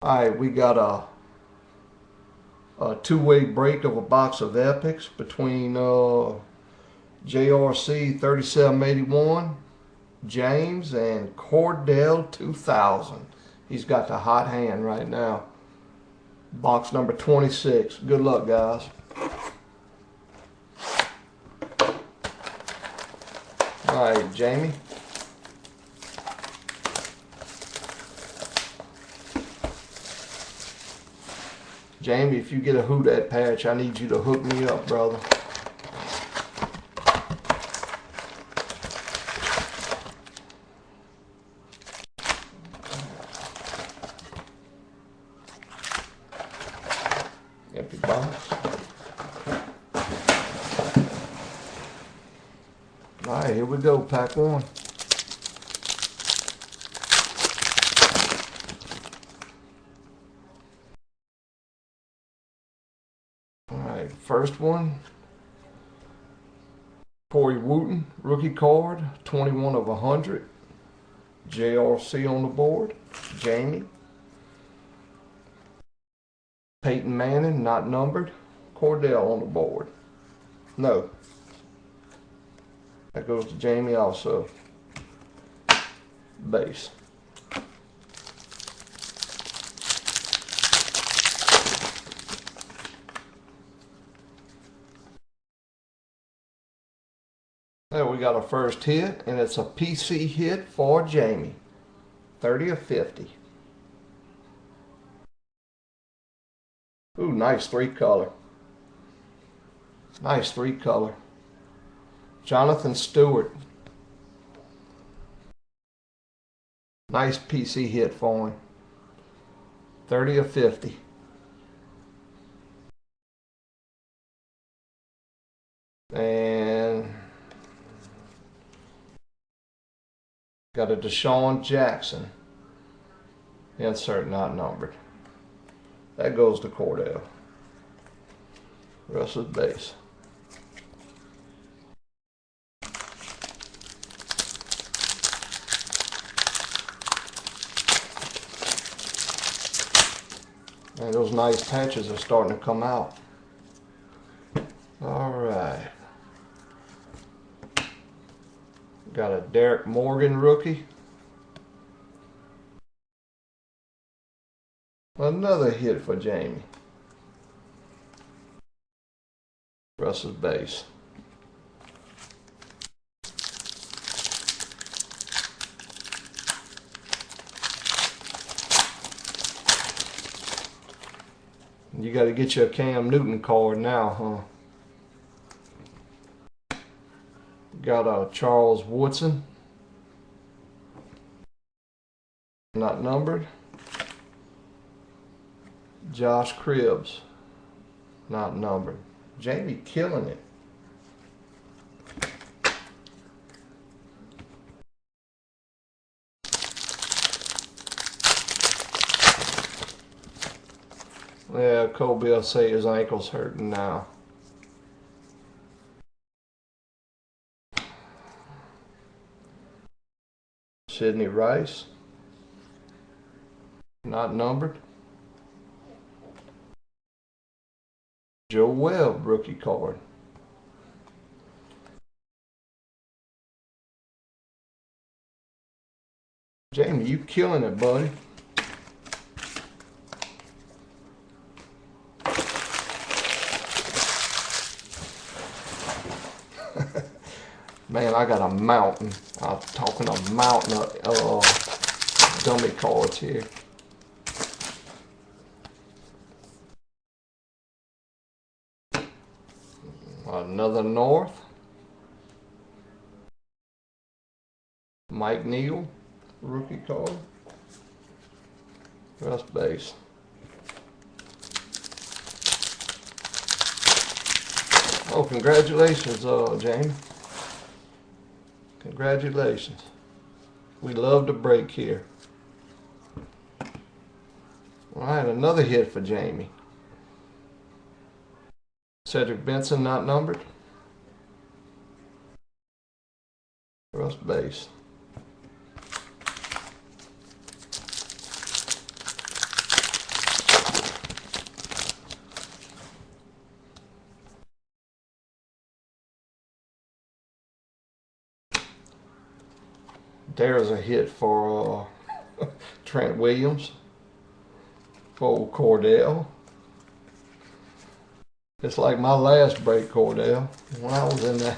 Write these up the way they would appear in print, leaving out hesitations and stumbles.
Alright, we got a two-way break of a box of Epix between JRC 3781, James, and Cordell 2000. He's got the hot hand right now. Box number 26. Good luck, guys. Alright, Jamie. Jamie, if you get a Who Dat patch, I need you to hook me up, brother. Empty box. Alright, here we go, pack one. Alright, first one. Corey Wooten, rookie card, 21 of 100. JRC on the board. Jamie. Peyton Manning, not numbered. Cordell on the board. No. That goes to Jamie also. Base. There we got our first hit, and it's a PC hit for Jamie. 30 of 50. Ooh, nice three color. Nice three color. Jonathan Stewart. Nice PC hit for him. 30 of 50. And got a Deshaun Jackson. Insert not numbered. That goes to Cordell. Rest is base. And those nice patches are starting to come out. All right. Got a Derek Morgan rookie. Another hit for Jamie. Russell's base. You got to get you a Cam Newton card now, huh? Got a Charles Woodson. Not numbered. Josh Cribbs. Not numbered. Jamie killing it. Yeah, Colby will say his ankle's hurting now. Sidney Rice. Not numbered. Joe Webb rookie card. Jamie, you killing it, buddy. Man, I got a mountain. I'm talking a mountain of dummy cards here. Another North. Mike Neal, rookie card. Rest base. Oh, congratulations, Jamie. Congratulations. We love to break here. All right, another hit for Jamie. Cedric Benson, not numbered. Russ base. There's a hit for Trent Williams, for Cordell. It's like my last break, Cordell, when I was in there.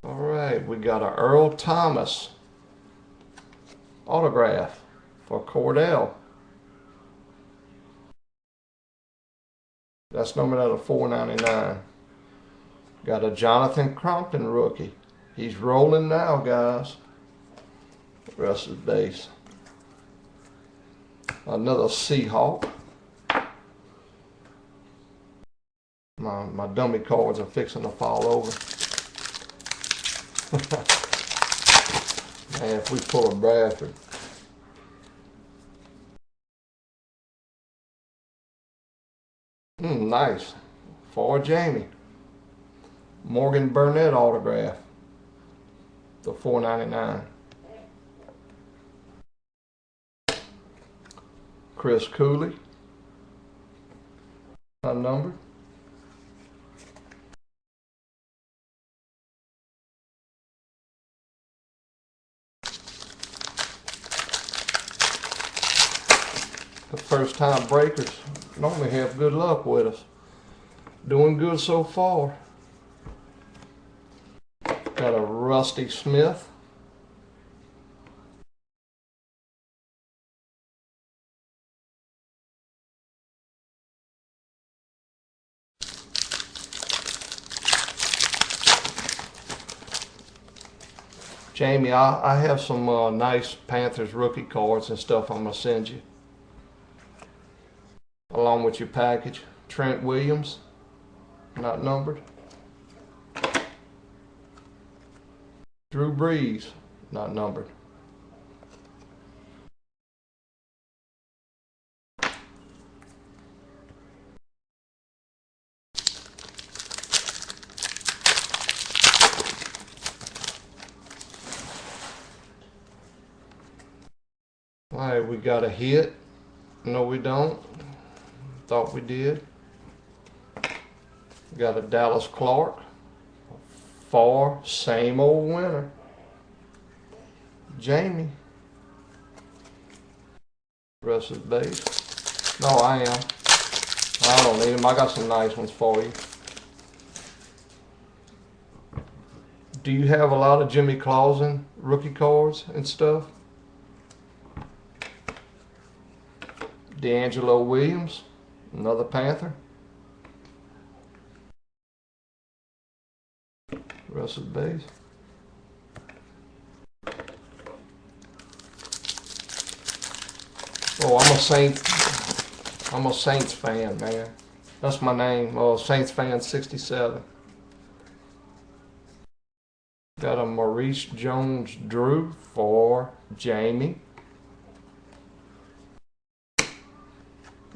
All right, we got a Earl Thomas autograph for Cordell. That's numbered out of 499. Got a Jonathan Crompton rookie. He's rolling now, guys. Rest of the base. Another Seahawk. My dummy cards are fixing to fall over. Man, if we pull a Bradford. Nice. For Jamie. Morgan Burnett autograph. The $4.99. Chris Cooley. Unnumbered. The first time breakers normally have good luck with us. Doing good so far. Got a Rusty Smith. Jamie, I have some nice Panthers rookie cards and stuff I'm going to send you. Along with your package. Trent Williams, not numbered. Drew Brees, not numbered. All right, we got a hit. No, we don't. Thought we did. We got a Dallas Clark. For same old winner. Jamie. Rest of the base. No, I am. I don't need them. I got some nice ones for you. Do you have a lot of Jimmy Clausen rookie cards and stuff? D'Angelo Williams, another Panther. Rest of the base. Oh, I'm a Saints fan, man. That's my name. Saints fan 67. Got a Maurice Jones-Drew for Jamie.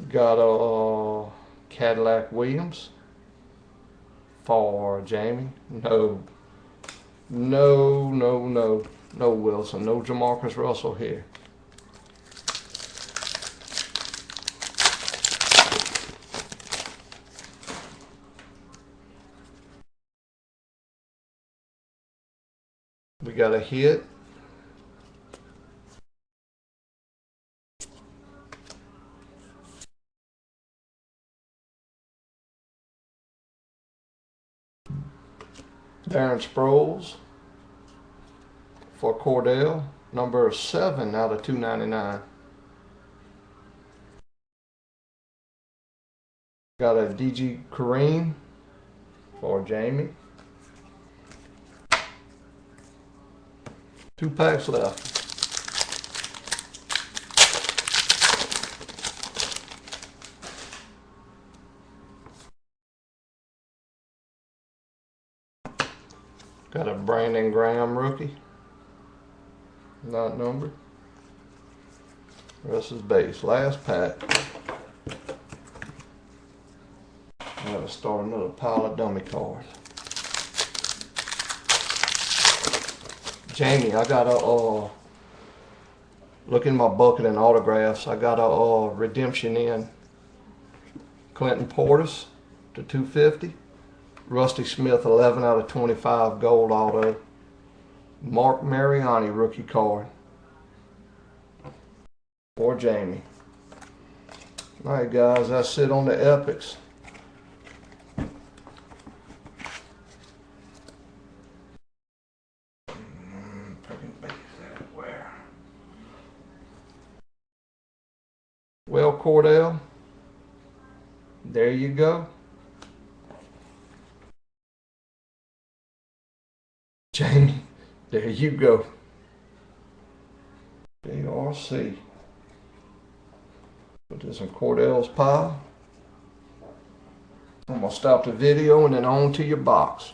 Got a Cadillac Williams for Jamie. No Wilson. No Jamarcus Russell here. We got a hit. Darren Sproles for Cordell, number 7 out of 299. Got a DG Kareem for Jamie. 2 packs left. Got a Brandon Graham rookie, not numbered. Rest is base. Last pack. I gotta start another pile of dummy cards. Jamie, I got a look in my bucket and autographs. I got a redemption in Clinton Portis to 250. Rusty Smith, 11 out of 25, gold auto. Mark Mariani, rookie card. For Jamie. Alright guys, that's it on the Epix. Well, Cordell, there you go. Jamie, there you go. JRC. Put this in Cordell's pile. I'm going to stop the video and then on to your box.